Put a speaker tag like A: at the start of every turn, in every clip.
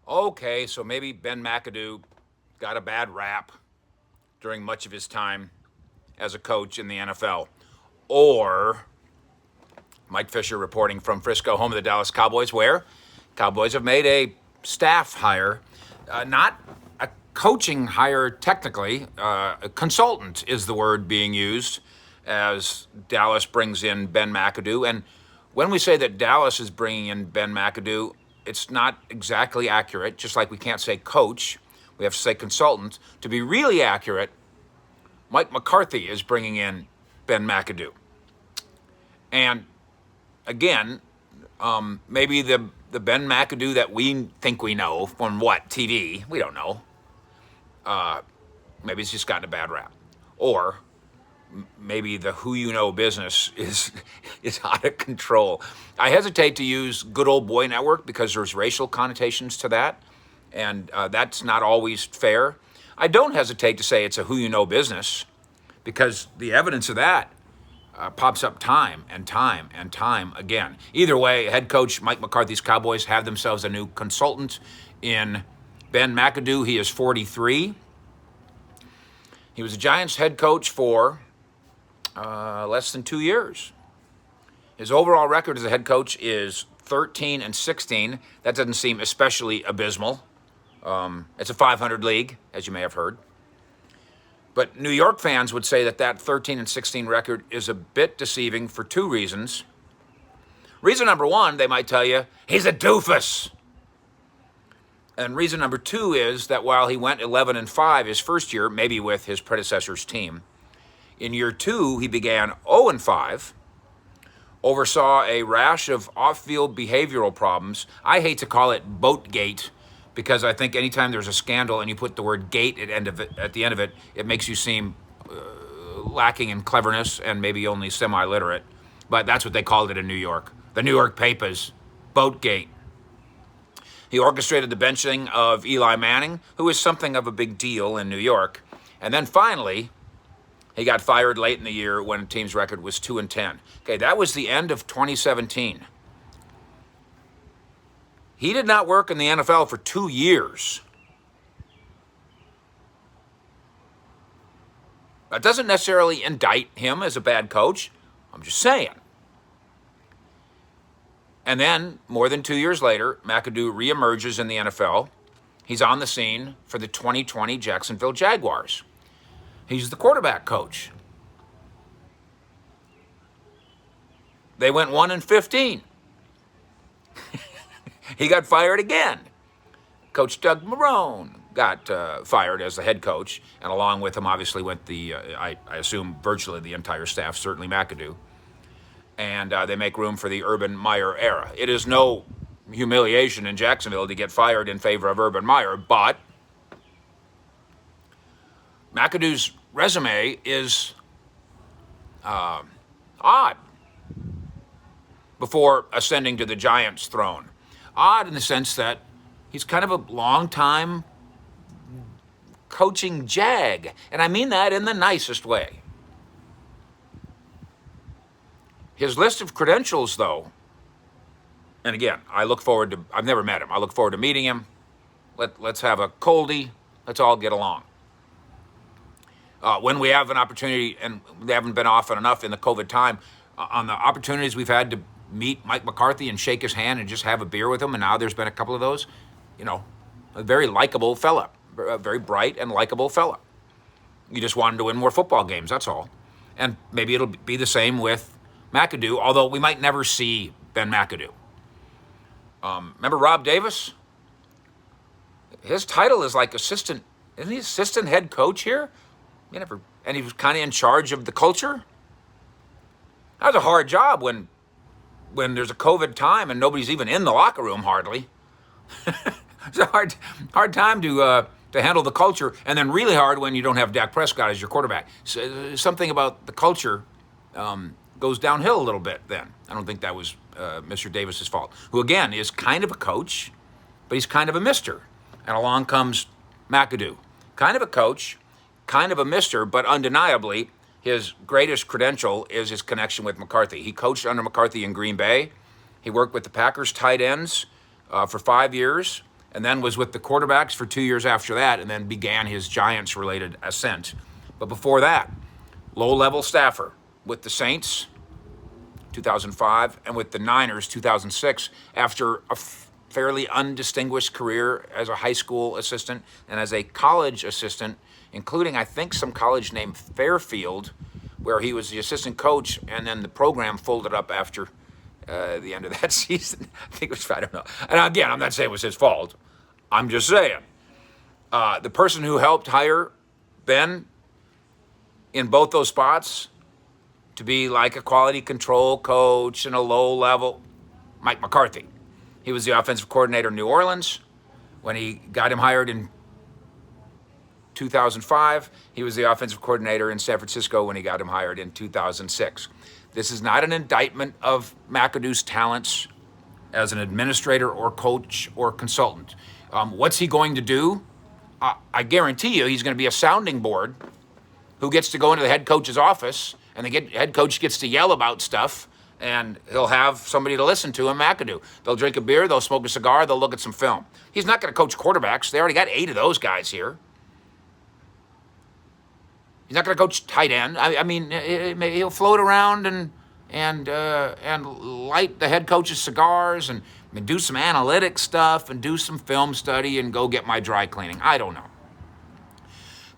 A: Okay, so maybe Ben McAdoo got a bad rap during much of his time as a coach in the NFL. Or Mike Fisher reporting from Frisco, home of the Dallas Cowboys, where Cowboys have made a staff hire, not a coaching hire technically. A consultant is the word being used as Dallas brings in Ben McAdoo. And when we say that Dallas is bringing in Ben McAdoo, it's not exactly accurate, just like we can't say coach. We have to say consultant. To be really accurate, Mike McCarthy is bringing in Ben McAdoo. And again, maybe the Ben McAdoo that we think we know from what TV, we don't know. Maybe it's just gotten a bad rap, or maybe the who you know business is out of control. I hesitate to use good old boy network because there's racial connotations to that, and that's not always fair. I don't hesitate to say it's a who you know business because the evidence of that pops up time and time and time again. Either way, head coach Mike McCarthy's Cowboys have themselves a new consultant in Ben McAdoo. He is 43. He was a Giants head coach for less than 2 years. His overall record as a head coach is 13-16. That doesn't seem especially abysmal. It's a 500 league, as you may have heard. But New York fans would say that 13-16 record is a bit deceiving for two reasons. Reason number one, they might tell you, he's a doofus. And reason number two is that while he went 11-5 his first year, maybe with his predecessor's team, in year two, he began 0-5, oversaw a rash of off-field behavioral problems. I hate to call it Boatgate, because I think anytime there's a scandal and you put the word gate at the end of it, it makes you seem lacking in cleverness and maybe only semi-literate. But that's what they called it in New York. The New York papers, Boatgate. He orchestrated the benching of Eli Manning, who is something of a big deal in New York. And then finally, he got fired late in the year when the team's record was 2-10. Okay, that was the end of 2017. He did not work in the NFL for 2 years. That doesn't necessarily indict him as a bad coach. I'm just saying. And then, more than 2 years later, McAdoo reemerges in the NFL. He's on the scene for the 2020 Jacksonville Jaguars. He's the quarterback coach. They went 1-15. He got fired again. Coach Doug Marrone got fired as the head coach, and along with him, obviously, went I assume, virtually the entire staff, certainly McAdoo. And they make room for the Urban Meyer era. It is no humiliation in Jacksonville to get fired in favor of Urban Meyer, but McAdoo's resume is odd before ascending to the Giants' throne. Odd in the sense that he's kind of a long-time coaching jag, and I mean that in the nicest way. His list of credentials, though, and again, I've never met him. I look forward to meeting him. Let's have a coldie. Let's all get along. When we have an opportunity, and they haven't been often enough in the COVID time, on the opportunities we've had to meet Mike McCarthy and shake his hand and just have a beer with him, and now there's been a couple of those, a very likable fella, a very bright and likable fella. You just want him to win more football games, that's all. And maybe it'll be the same with McAdoo, although we might never see Ben McAdoo. Remember Rob Davis? His title is like isn't he assistant head coach here? And he was kind of in charge of the culture. That was a hard job when there's a COVID time and nobody's even in the locker room hardly. It's a hard time to handle the culture, and then really hard when you don't have Dak Prescott as your quarterback. So, something about the culture goes downhill a little bit then. I don't think that was Mr. Davis's fault, who again is kind of a coach, but he's kind of a mister. And along comes McAdoo, kind of a coach, kind of a mister, but undeniably his greatest credential is his connection with McCarthy. He coached under McCarthy in Green Bay. He worked with the Packers tight ends for 5 years. and then was with the quarterbacks for 2 years after that, and then began his Giants-related ascent. But before that, low-level staffer with the Saints, 2005, and with the Niners, 2006, after a fairly undistinguished career as a high school assistant and as a college assistant, including, I think, some college named Fairfield, where he was the assistant coach, and then the program folded up after the end of that season. I think it was, I don't know. And again, I'm not saying it was his fault. I'm just saying. The person who helped hire Ben in both those spots to be like a quality control coach and a low level, Mike McCarthy. He was the offensive coordinator in New Orleans when he got him hired in 2005. He was the offensive coordinator in San Francisco when he got him hired in 2006. This is not an indictment of McAdoo's talents as an administrator or coach or consultant. What's he going to do? I guarantee you he's going to be a sounding board who gets to go into the head coach's office, and the head coach gets to yell about stuff, and he'll have somebody to listen to him, McAdoo. They'll drink a beer, they'll smoke a cigar, they'll look at some film. He's not going to coach quarterbacks. They already got 8 of those guys here. He's not going to coach tight end. I mean, he'll float around and light the head coach's cigars and do some analytic stuff and do some film study and go get my dry cleaning. I don't know.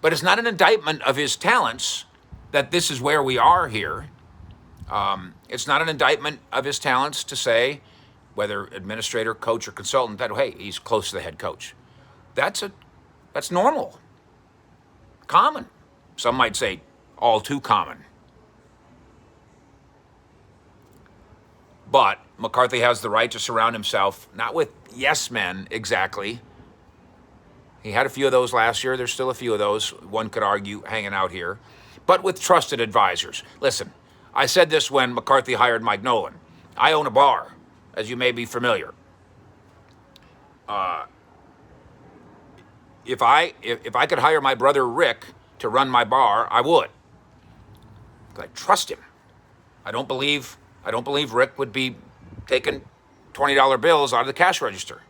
A: But it's not an indictment of his talents that this is where we are here. It's not an indictment of his talents to say, whether administrator, coach, or consultant, that, hey, he's close to the head coach. That's normal, common. Some might say all too common. But McCarthy has the right to surround himself, not with yes men exactly. He had a few of those last year. There's still a few of those, one could argue, hanging out here. But with trusted advisors. Listen, I said this when McCarthy hired Mike Nolan. I own a bar, as you may be familiar. If I could hire my brother Rick to run my bar, I would. I trust him. I don't believe Rick would be taking $20 bills out of the cash register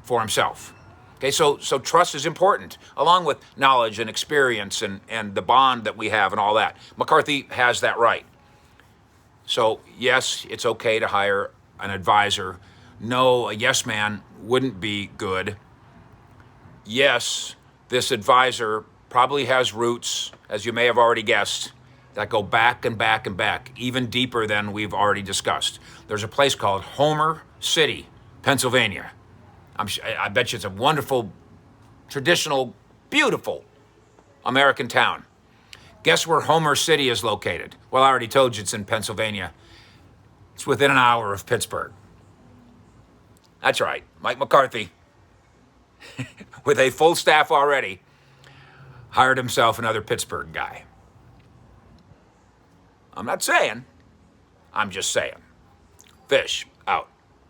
A: for himself. Okay, so trust is important, along with knowledge and experience and the bond that we have and all that. McCarthy has that right. So yes, it's okay to hire an advisor. No, a yes man wouldn't be good. Yes, this advisor probably has roots, as you may have already guessed, that go back and back and back, even deeper than we've already discussed. There's a place called Homer City, Pennsylvania. I bet you it's a wonderful, traditional, beautiful American town. Guess where Homer City is located? Well, I already told you it's in Pennsylvania. It's within an hour of Pittsburgh. That's right, Mike McCarthy, with a full staff already, hired himself another Pittsburgh guy. I'm not saying, I'm just saying. Fish out.